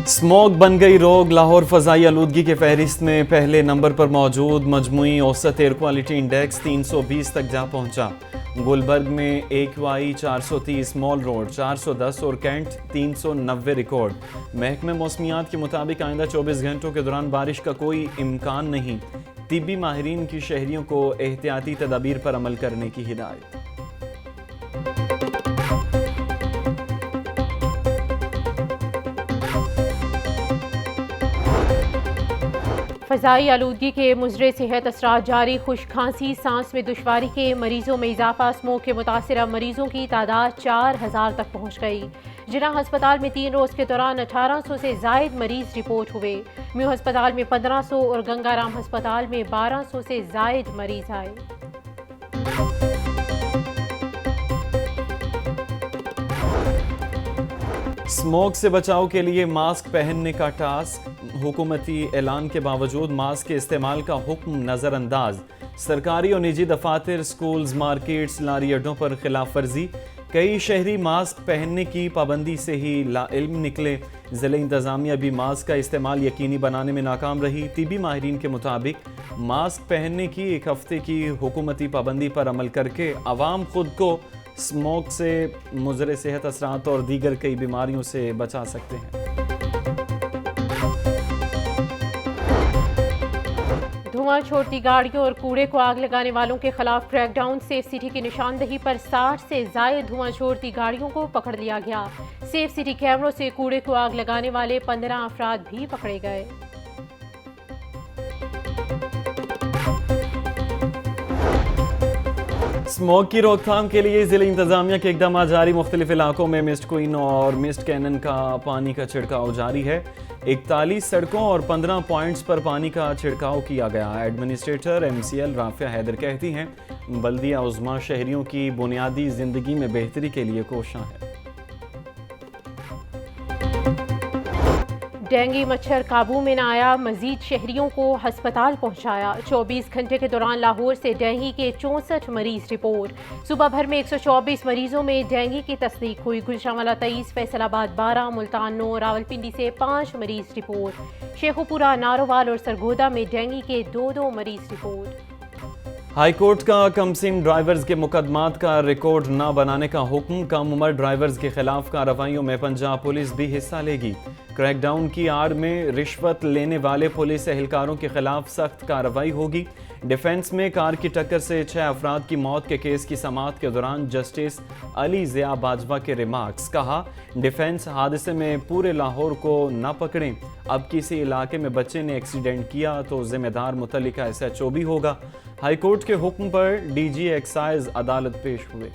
Smog बन गई रोग। लाहौर फ़ज़ाई आलूदगी के फहरिस्त में पहले नंबर पर मौजूद। मजमुई औसत एयर क्वालिटी इंडेक्स 320 तक जा पहुंचा। गुलबर्ग में AQI 430, मॉल रोड 410 और कैंट 390 रिकॉर्ड। महकमे मौसमियात के मुताबिक आइंदा 24 घंटों के दौरान बारिश का कोई इम्कान नहीं। तिब्बी माहिरीन की शहरियों को एहतियाती तदाबीर पर अमल करने की हिदायत। फ़ज़ाई आलूदगी के मुज़रे सेहत असरात जारी। खुश खांसी, सांस में दुश्वारी के मरीजों में इजाफा। स्मोक के मुतासिरा मरीजों की तादाद 4000 तक पहुँच गई। जिना हस्पताल में 3 रोज़ के दौरान 1800 से जायद मरीज रिपोर्ट हुए। म्यू हस्पताल में 1500 और गंगाराम हस्पताल में 1200 से जायद मरीज आए। स्मोक से बचाव के लिए मास्क पहनने का टास्क। हुकूमती ऐलान के बावजूद मास्क के इस्तेमाल का हुक्म नज़रअंदाज। सरकारी और निजी दफातर, स्कूल्स, मार्केट्स, लारी अड्डों पर खिलाफ वर्जी। कई शहरी मास्क पहनने की पाबंदी से ही लाइल्म निकले। ज़िला इंतज़ामिया भी मास्क का इस्तेमाल यकीनी बनाने में नाकाम रही। तिब्बी माहिरीन के मुताबिक मास्क पहनने की 1 हफ्ते की हुकूमती पाबंदी पर अमल करके आवाम खुद को स्मोक से मुज़रे सेहत असरात और दीगर कई बीमारियों से बचा सकते हैं। धुआं छोड़ती गाड़ियों और कूड़े को आग लगाने वालों के खिलाफ क्रैकडाउन। सेफ सिटी की निशानदही पर 60 से जायद धुआं छोड़ती गाड़ियों को पकड़ लिया गया। सेफ सिटी कैमरों से कूड़े को आग लगाने वाले 15 अफराद भी पकड़े गए। स्मोक की रोकथाम के लिए जिला इंतजामिया के इकदाम जारी। मुख्तलिफ इलाकों में मिस्ट क्वीन और मिस्ट कैनन का पानी का छिड़काव जारी है। 41 सड़कों और 15 पॉइंट्स पर पानी का छिड़काव किया गया। एडमिनिस्ट्रेटर MCL राफिया हैदर कहती हैं, बल्दिया उज़्मा शहरियों की बुनियादी जिंदगी में बेहतरी के लिए कोशां है। डेंगू मच्छर काबू में न आया, मजीद शहरियों को हस्पताल पहुंचाया। 24 घंटे के दौरान लाहौर से डेंगू के 64 मरीज रिपोर्ट। सुबह भर में 124 मरीजों में डेंगू की तस्दीक हुई। गुजरांवाला 23, फैसलाबाद 12, मुल्तान 9, रावलपिंडी से 5 मरीज रिपोर्ट। शेखुपुरा, नारोवाल और सरगोदा में डेंगू के 2-2 मरीज रिपोर्ट। हाई कोर्ट का कमसिन ड्राइवर्स के मुकदमात का रिकॉर्ड न बनाने का हुक्म। कम उम्र ड्राइवर्स के खिलाफ कार्रवाइयों में पंजाब पुलिस भी हिस्सा लेगी। क्रैकडाउन की आड़ में रिश्वत लेने वाले पुलिस एहलकारों के खिलाफ सख्त कार्रवाई होगी। डिफेंस में कार की टक्कर से 6 अफराद की मौत के केस की समाअत के दौरान जस्टिस अली ज़िया बाजवा के रिमार्क्स। कहा, डिफेंस हादसे में पूरे लाहौर को न पकड़ें। अब किसी इलाके में बच्चे ने एक्सीडेंट किया तो जिम्मेदार मुतल्लिका SHO भी होगा। हाईकोर्ट के हुक्म पर DG एक्साइज अदालत पेश हुए।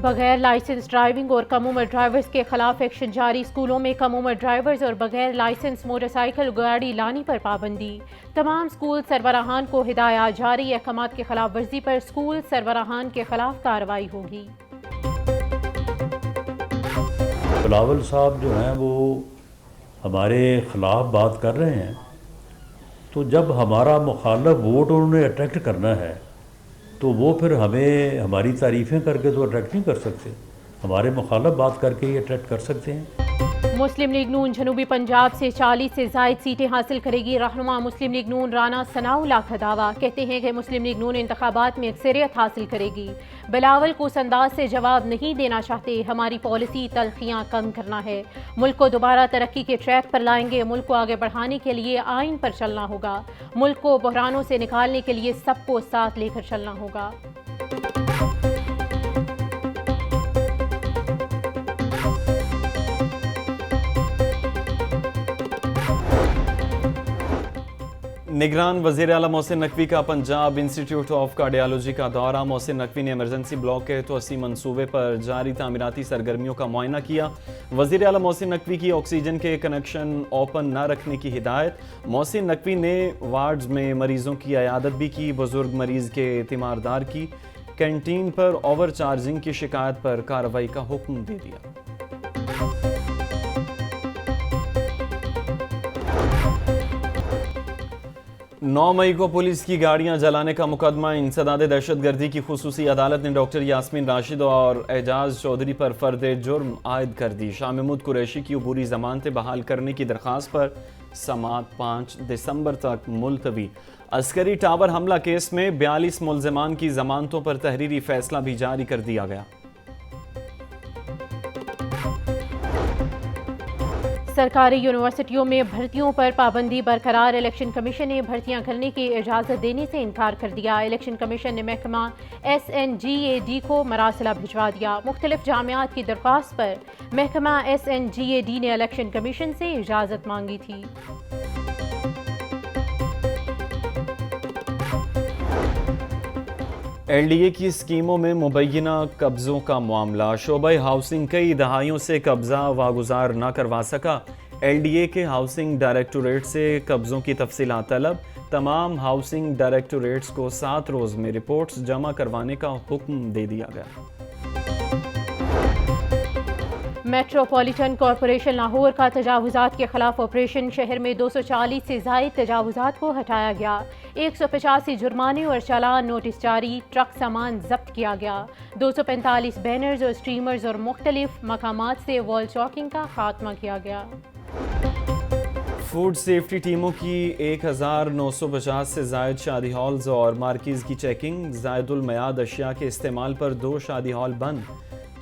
बगैर लाइसेंस ड्राइविंग और कम उम्र ड्राइवर्स के खिलाफ एक्शन जारी। स्कूलों में कम उम्र ड्राइवर्स और बगैर लाइसेंस मोटरसाइकिल गाड़ी लाने पर पाबंदी। तमाम स्कूल सरबराहान को हिदायत जारी। अहकामात के खिलाफ वर्जी पर स्कूल सरबराहान के खिलाफ कार्रवाई होगी। बिलावल साहब जो हैं वो हमारे ख़िलाफ़ बात कर रहे हैं, तो जब हमारा मुखालफ वोट उन्होंने अट्रैक्ट करना है तो वो फिर हमें हमारी तारीफ़ें करके तो अट्रैक्ट नहीं कर सकते। हमारे मुखालफ बात करके ही अट्रैक्ट कर सकते हैं। मुस्लिम लीग नून जनूबी पंजाब से 40 से जायद सीटें हासिल करेगी। रहनुमा मुस्लिम लीग नून राना सनाउल्लाह का दावा। कहते हैं कि मुस्लिम लीग नून इंतखाबात में अक्सरियत हासिल करेगी। बिलावल को उस अंदाज से जवाब नहीं देना चाहते। हमारी पॉलिसी तलखियाँ कम करना है। मुल्क को दोबारा तरक्की के ट्रैक पर लाएंगे। मुल्क को आगे बढ़ाने के लिए आइन पर चलना होगा। मुल्क को बहरानों से निकालने के लिए सबको साथ लेकर चलना होगा। निगरान वज़ीर आला मोहसिन नकवी का पंजाब इंस्टीट्यूट ऑफ कार्डियोलॉजी का दौरा। मोहसिन नकवी ने इमरजेंसी ब्लॉक के तोसी मंसूबे पर जारी तामीराती सरगर्मियों का मुआयना किया। वज़ीर आला मोहसिन नकवी की ऑक्सीजन के कनेक्शन ओपन न रखने की हिदायत। मोहसिन नकवी ने वार्ड्स में मरीजों की अयादत भी की। बुजुर्ग मरीज के तीमारदार की कैंटीन पर ओवर चार्जिंग की शिकायत पर कार्रवाई का हुक्म दे दिया। 9 मई को पुलिस की गाड़ियां जलाने का मुकदमा इंसदाद दहशतगर्दी की खुसूसी अदालत ने डॉक्टर यास्मीन राशिद और एजाज चौधरी पर फर्द जुर्म आयद कर दी। शाह महमूद कुरैशी की अबूरी जमानतें बहाल करने की दरख्वास्त पर समाअत 5 दिसंबर तक मुलतवी। अस्करी टावर हमला केस में 42 मुल्ज़िमान की जमानतों पर तहरीरी फैसला भी जारी कर दिया गया। सरकारी यूनिवर्सिटियों में भर्तियों पर पाबंदी बरकरार। इलेक्शन कमीशन ने भर्तियां करने की इजाज़त देने से इनकार कर दिया। इलेक्शन कमीशन ने महकमा SNGAD को मरासला भिजवा दिया। मुख्तलिफ जामियात की दरख्वास्त पर महकमा SNGAD ने इलेक्शन कमीशन से इजाज़त मांगी थी। LDA की स्कीमों में मुबैना कब्ज़ों का मामला। शोबा हाउसिंग कई दहाइयों से कब्ज़ा वागुजार न करवा सका। LDA के हाउसिंग डायरेक्टोरेट से कब्ज़ों की तफसीलात तलब। तमाम हाउसिंग डायरेक्टोरेट्स को 7 रोज़ में रिपोर्ट्स जमा करवाने का हुक्म दे दिया गया। मेट्रोपॉलिटन कॉरपोरेशन लाहौर का तजावुज़ात के खिलाफ ऑपरेशन। शहर में 240 से ज़ायद तजावुज़ात को हटाया गया। 185 जुर्माने और चालान नोटिस जारी। ट्रक सामान जब्त किया गया। 245 बैनर्स और स्ट्रीमर्स और मुख्तलिफ मकामात से वॉल चॉकिंग का खात्मा किया गया। फूड सेफ्टी टीमों की 1950 से ज़ायद शादी हॉल्स और मार्किज़ की चेकिंग। ज़ायदुल मयाद अशिया के इस्तेमाल पर 2 शादी हॉल बंद।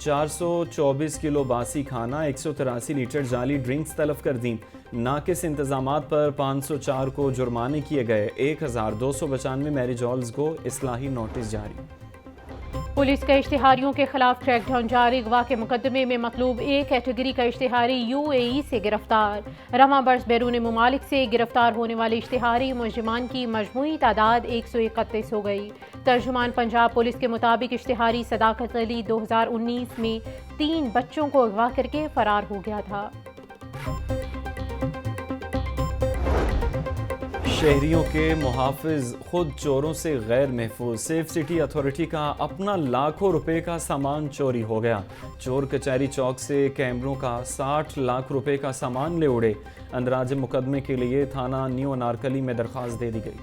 424 किलो बासी खाना, 183 लीटर जाली ड्रिंक्स तलब कर दी। नाकिस इंतजामात पर 504 को जुर्माने किए गए। 1295 मैरिज हॉल्स को इस्लाही नोटिस जारी। पुलिस का इश्तिहारियों के खिलाफ क्रैकडाउन जारी। अगवा के मुकदमे में मतलूब A कैटेगरी का इश्तिहारी UAE से गिरफ्तार। रवा बर्स बैरून मुमालिक से गिरफ्तार होने वाले इश्तिहारी मुलजिमान की मजमूई तादाद 131 हो गई। तर्जुमान पंजाब पुलिस के मुताबिक इश्तिहारी सदाकत अली 2019 में 3 बच्चों को अगवा करके फरार हो गया था। शहरियों के मुहाफिज खुद चोरों से गैर महफूज। सेफ सिटी अथॉरिटी का अपना लाखों रुपए का सामान चोरी हो गया। चोर कचहरी चौक से कैमरों का 60 लाख रुपए का सामान ले उड़े। अंदराज मुकदमे के लिए थाना न्यू अनारकली में दरख्वास्त दे दी गई।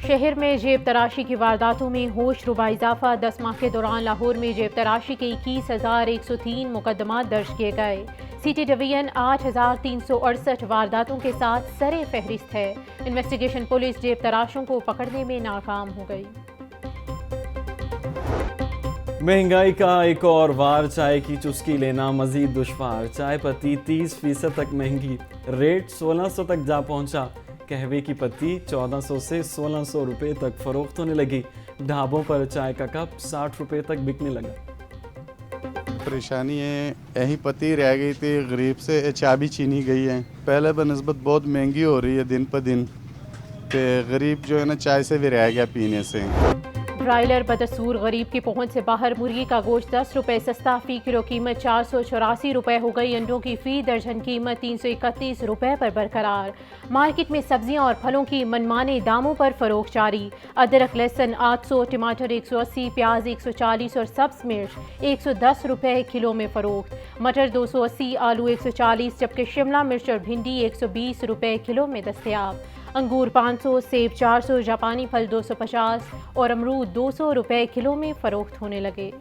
शहर में जेब तराशी की वारदातों में होश रुबा इजाफा। 10 माह के दौरान लाहौर में जेब तराशी के 21,103 मुकदमा दर्ज किए गए। सिटी डिवीजन 8,368 वारदातों के साथ सरे फहरिस्त है। इन्वेस्टिगेशन पुलिस जेब तराशों को पकड़ने में नाकाम हो गई। महंगाई का एक और वार। चाय की चुस्की लेना मजीद दुश्वार। चाय पत्ती 30% तक महंगी। रेट 1600 तक जा पहुंचा। कहवे की पत्ती 1400 से 1600 रुपए तक फरोख्त होने लगी। ढाबों पर चाय का कप 60 रुपए तक बिकने लगा। परेशानी है, यही पत्ती रह गई थी। गरीब से चाय भी छीनी गई है। पहले बनस्बत बहुत महंगी हो रही है दिन पर दिन। तो गरीब जो है ना चाय से भी रह गया पीने से। ब्रायलर बदसूर गरीब की पहुंच से बाहर। मुर्गी का गोश्त 10 रुपए सस्ता। फी किलो कीमत 484 रुपए हो गई। अंडों की फी दर्जन कीमत 331 रुपए पर बरकरार। मार्केट में सब्जियां और फलों की मनमाने दामों पर फरोख्त जारी। अदरक लहसुन 800, टमाटर 180, प्याज 140 और सब्ज मिर्च 110 रुपए किलो में फरोख्त। मटर 280, आलू 140 जबकि शिमला मिर्च और भिंडी 120 रुपए किलो में दस्तयाब। अंगूर 500, सेब 400, जापानी फल 250 और अमरूद 200 रुपए किलो में फरोख्त होने लगे।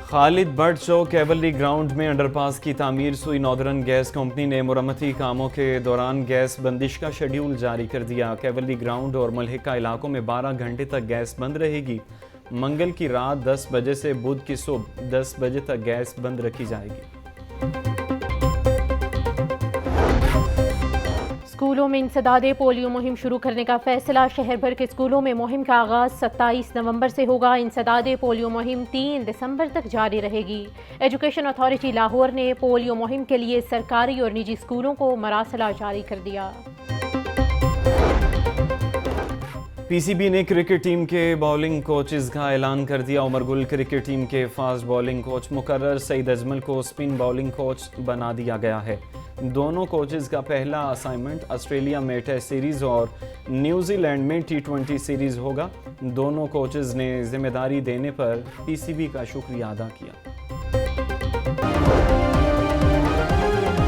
खालिद भट्ट चौक कैवलरी ग्राउंड में अंडरपास की तामीर सुई। नॉर्दर्न गैस कंपनी ने मुरम्मती कामों के दौरान गैस बंदिश का शेड्यूल जारी कर दिया। कैवलरी ग्राउंड और मलहिका इलाकों में 12 घंटे तक गैस बंद रहेगी। मंगल की रात 10 बजे से बुध की सुबह 10 बजे तक गैस बंद रखी जाएगी। स्कूलों में इंसदादे पोलियो मुहिम शुरू करने का फैसला। शहर भर के स्कूलों में मुहिम का आगाज 27 नवंबर से होगा। इंसदादे पोलियो मुहिम 3 दिसंबर तक जारी रहेगी। एजुकेशन अथॉरिटी लाहौर ने पोलियो मुहिम के लिए सरकारी और निजी स्कूलों को मरासला जारी कर दिया। पीसीबी ने क्रिकेट टीम के बॉलिंग कोचेस का ऐलान कर दिया। उमर गुल क्रिकेट टीम के फास्ट बॉलिंग कोच मुकर्रर। सईद अजमल को स्पिन बॉलिंग कोच बना दिया गया है। दोनों कोचेज़ का पहला असाइनमेंट ऑस्ट्रेलिया में टेस्ट सीरीज़ और न्यूजीलैंड में T20 सीरीज़ होगा। दोनों कोचेज़ ने जिम्मेदारी देने पर PCB का शुक्रिया अदा किया।